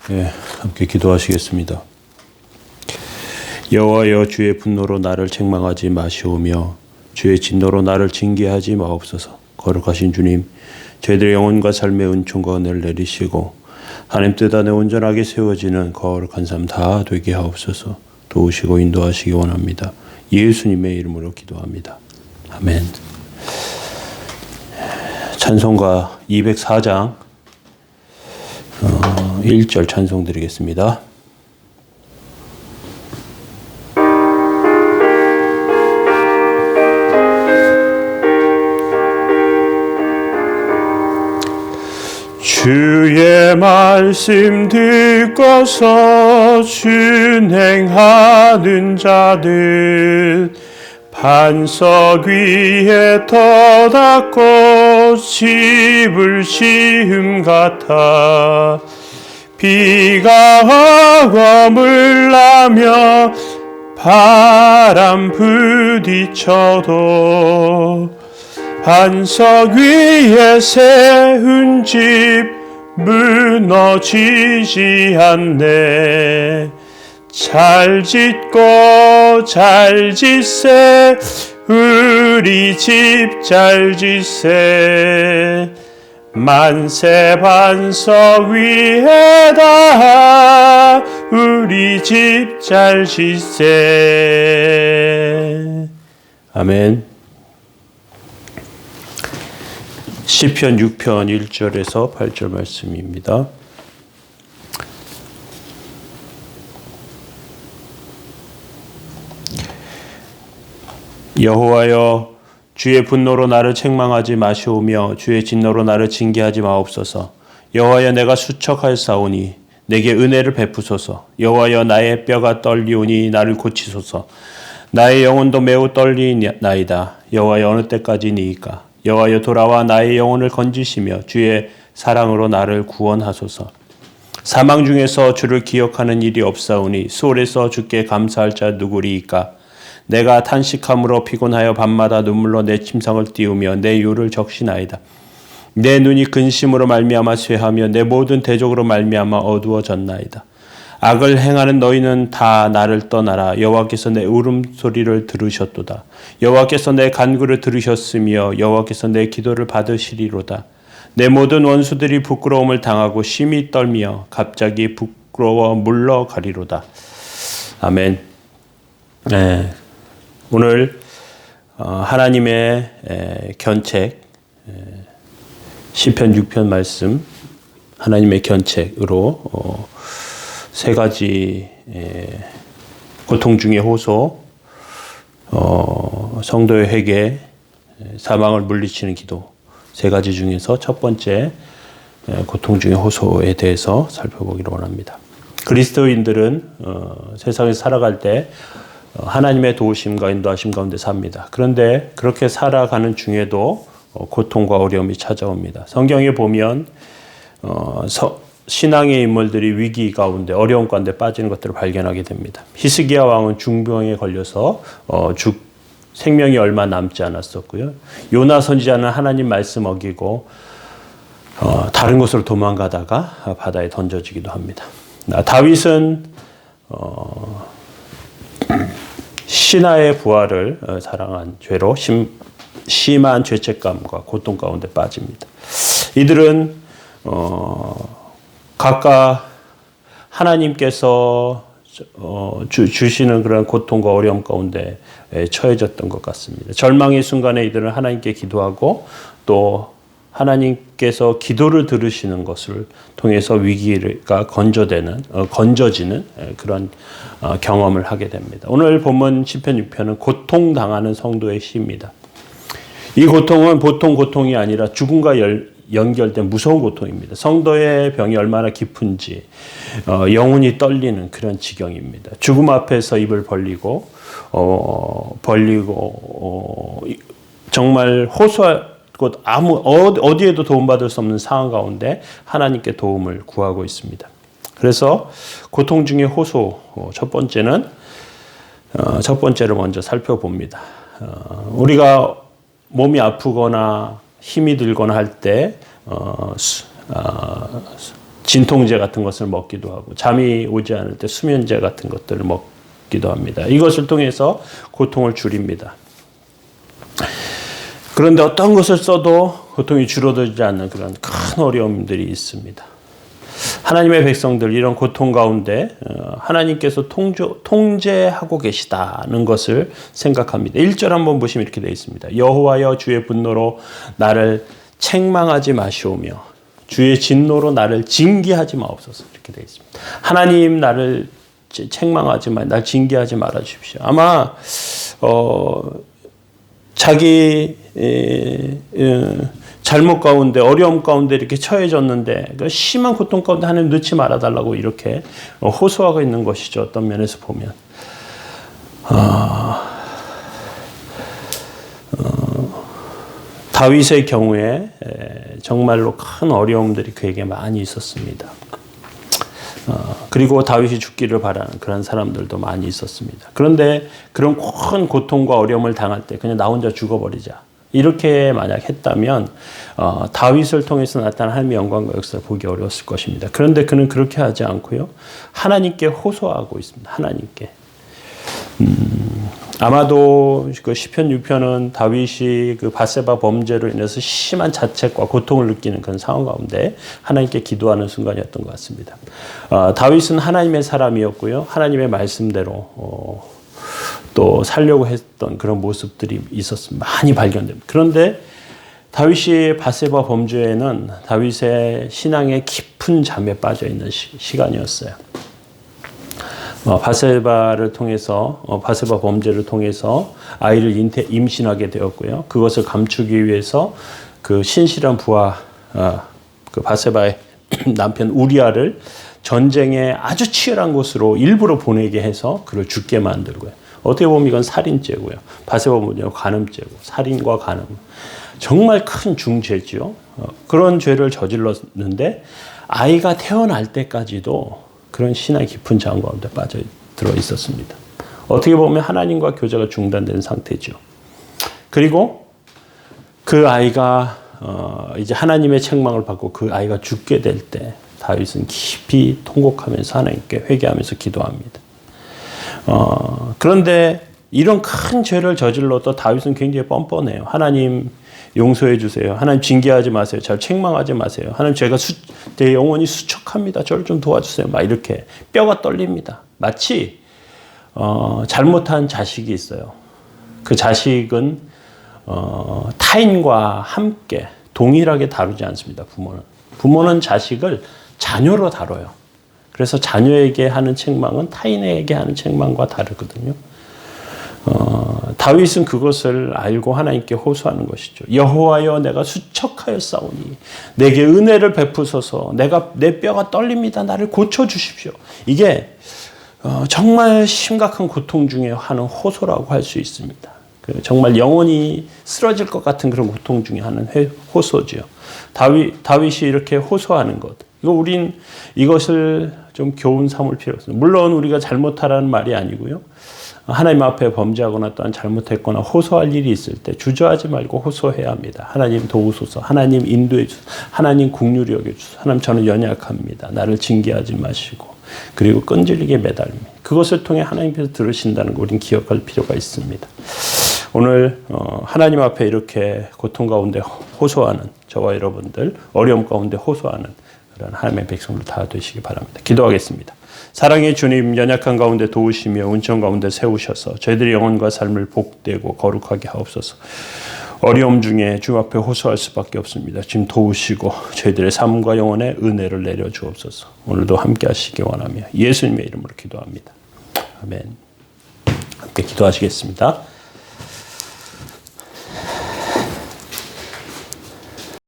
네, 함께 기도하시겠습니다. 여호와여, 주의 분노로 나를 책망하지 마시오며 주의 진노로 나를 징계하지 마옵소서. 거룩하신 주님, 저희들의 영혼과 삶의 은총과 은혜를 내리시고 하나님 뜻 안에 온전하게 세워지는 거룩한 삶 다 되게 하옵소서. 도우시고 인도하시기 원합니다. 예수님의 이름으로 기도합니다. 아멘. 찬송가 204장 1절 찬송 드리겠습니다. 주의 말씀 듣고서 준행하는 자들 반석 위에 터닫고 집을 시음 같아 비가 오고 물나며 바람 부딪혀도 반석 위에 세운 집 무너지지 않네. 잘 짓고 잘 짓세 우리 집 잘 짓세 만세 반석 위에다 우리 집 잘 짓세. 아멘. 시편 6편 1절에서 8절 말씀입니다. 여호와여, 주의 분노로 나를 책망하지 마시오며 주의 진노로 나를 징계하지 마옵소서. 여호와여, 내가 수척하였사오니 내게 은혜를 베푸소서. 여호와여, 나의 뼈가 떨리오니 나를 고치소서. 나의 영혼도 매우 떨리나이다. 여호와여, 어느 때까지니이까? 여호와여, 돌아와 나의 영혼을 건지시며 주의 사랑으로 나를 구원하소서. 사망 중에서 주를 기억하는 일이 없사오니 수월에서 주께 감사할 자 누구리이까? 내가 탄식함으로 피곤하여 밤마다 눈물로 내 침상을 띄우며 내 유를 적시나이다. 내 눈이 근심으로 말미암아 쇠하며 내 모든 대적으로 말미암아 어두워졌나이다. 악을 행하는 너희는 다 나를 떠나라. 여호와께서 내 울음소리를 들으셨도다. 여호와께서 내 간구를 들으셨으며 여호와께서 내 기도를 받으시리로다. 내 모든 원수들이 부끄러움을 당하고 심히 떨며 갑자기 부끄러워 물러가리로다. 아멘. 네. 오늘 하나님의 견책 시편 6편 말씀 하나님의 견책으로 세 가지 고통 중의 호소, 성도의 회개, 사망을 물리치는 기도 세 가지 중에서 첫 번째 고통 중의 호소에 대해서 살펴보기를 원합니다. 그리스도인들은 세상에 살아갈 때 하나님의 도우심과 인도하심 가운데 삽니다. 그런데 그렇게 살아가는 중에도 고통과 어려움이 찾아옵니다. 성경에 보면 신앙의 인물들이 위기 가운데 어려움 가운데 빠지는 것들을 발견하게 됩니다. 히스기야 왕은 중병에 걸려서 생명이 얼마 남지 않았었고요. 요나 선지자는 하나님 말씀 어기고 다른 곳으로 도망가다가 바다에 던져지기도 합니다. 다윗은 신하의 부하를 사랑한 죄로 심한 죄책감과 고통 가운데 빠집니다. 이들은 각각 하나님께서 주시는 그런 고통과 어려움 가운데 처해졌던 것 같습니다. 절망의 순간에 이들은 하나님께 기도하고 또 하나님께서 기도를 들으시는 것을 통해서 위기가 건져지는 그런 경험을 하게 됩니다. 오늘 본문 시편 6편은 고통당하는 성도의 시입니다. 이 고통은 보통 고통이 아니라 죽음과 연결된 무서운 고통입니다. 성도의 병이 얼마나 깊은지 영혼이 떨리는 그런 지경입니다. 죽음 앞에서 입을 벌리고 정말 호소할 곳 어디에도 도움받을 수 없는 상황 가운데 하나님께 도움을 구하고 있습니다. 그래서 고통 중의 호소 첫 번째를 먼저 살펴봅니다. 우리가 몸이 아프거나 힘이 들거나 할 때 진통제 같은 것을 먹기도 하고 잠이 오지 않을 때 수면제 같은 것들을 먹기도 합니다. 이것을 통해서 고통을 줄입니다. 그런데 어떤 것을 써도 고통이 줄어들지 않는 그런 큰 어려움들이 있습니다. 하나님의 백성들 이런 고통 가운데 하나님께서 통제하고 계시다는 것을 생각합니다. 1절 한번 보시면 이렇게 되어 있습니다. 여호와여 주의 분노로 나를 책망하지 마시오며 주의 진노로 나를 징계하지 마옵소서. 이렇게 되어 있습니다. 하나님 나를 책망하지 마, 날 징계하지 말아 주십시오. 아마 자기 잘못 가운데 어려움 가운데 이렇게 처해졌는데 그 심한 고통 가운데 하나님 넣지 말아달라고 이렇게 호소하고 있는 것이죠. 어떤 면에서 보면 다윗의 경우에 정말로 큰 어려움들이 그에게 많이 있었습니다. 그리고 다윗이 죽기를 바라는 그런 사람들도 많이 있었습니다. 그런데 그런 큰 고통과 어려움을 당할 때 그냥 나 혼자 죽어버리자. 이렇게 만약 했다면 다윗을 통해서 나타난 하나님의 영광과 역사를 보기 어려웠을 것입니다. 그런데 그는 그렇게 하지 않고요. 하나님께 호소하고 있습니다. 하나님께. 아마도 그 시편 6편은 다윗이 그 밧세바 범죄로 인해서 심한 자책과 고통을 느끼는 그런 상황 가운데 하나님께 기도하는 순간이었던 것 같습니다. 다윗은 하나님의 사람이었고요. 하나님의 말씀대로 또 살려고 했던 그런 모습들이 있었습니다. 많이 발견됩니다. 그런데 다윗이 밧세바 범죄에는 다윗의 신앙의 깊은 잠에 빠져 있는 시간이었어요. 밧세바를 통해서 밧세바 범죄를 통해서 아이를 임신하게 되었고요. 그것을 감추기 위해서 그 신실한 부하 그 밧세바의 남편 우리아를 전쟁에 아주 치열한 곳으로 일부러 보내게 해서 그를 죽게 만들고요. 어떻게 보면 이건 살인죄고요. 밧세바 범죄는 간음죄고 살인과 간음 정말 큰 중죄죠. 그런 죄를 저질렀는데 아이가 태어날 때까지도 그런 신앙 깊은 잠 가운데 빠져 들어 있었습니다. 어떻게 보면 하나님과 교제가 중단된 상태죠. 그리고 그 아이가 이제 하나님의 책망을 받고 그 아이가 죽게 될 때 다윗은 깊이 통곡하면서 하나님께 회개하면서 기도합니다. 그런데 이런 큰 죄를 저질러도 다윗은 굉장히 뻔뻔해요. 하나님 용서해 주세요. 하나님 징계하지 마세요. 잘 책망하지 마세요. 하나님 제가 내 영혼이 수척합니다. 저를 좀 도와주세요. 막 이렇게 뼈가 떨립니다. 마치 잘못한 자식이 있어요. 그 자식은 타인과 함께 동일하게 다루지 않습니다. 부모는 자식을 자녀로 다뤄요. 그래서 자녀에게 하는 책망은 타인에게 하는 책망과 다르거든요. 다윗은 그것을 알고 하나님께 호소하는 것이죠. 여호와여 내가 수척하였사오니 내게 은혜를 베푸소서. 내 뼈가 떨립니다. 나를 고쳐주십시오. 이게 정말 심각한 고통 중에 하는 호소라고 할 수 있습니다. 정말 영혼이 쓰러질 것 같은 그런 고통 중에 하는 호소죠. 다윗이 이렇게 호소하는 것. 우린 이것을 좀 교훈 삼을 필요가 있습니다. 물론 우리가 잘못하라는 말이 아니고요. 하나님 앞에 범죄하거나 또한 잘못했거나 호소할 일이 있을 때 주저하지 말고 호소해야 합니다. 하나님 도우소서. 하나님 인도해 주소서. 하나님 긍휼히 여겨 주소서. 하나님 저는 연약합니다. 나를 징계하지 마시고 그리고 끈질기게 매달립니다. 그것을 통해 하나님께서 들으신다는 거 우리는 기억할 필요가 있습니다. 오늘 하나님 앞에 이렇게 고통 가운데 호소하는 저와 여러분들 어려움 가운데 호소하는 그런 하나님의 백성들 다 되시기 바랍니다. 기도하겠습니다. 사랑의 주님 연약한 가운데 도우시며 은총 가운데 세우셔서 저희들의 영혼과 삶을 복되고 거룩하게 하옵소서. 어려움 중에 주 앞에 호소할 수밖에 없습니다. 지금 도우시고 저희들의 삶과 영혼에 은혜를 내려 주옵소서. 오늘도 함께 하시기 원하며 예수님의 이름으로 기도합니다. 아멘. 함께 기도하시겠습니다.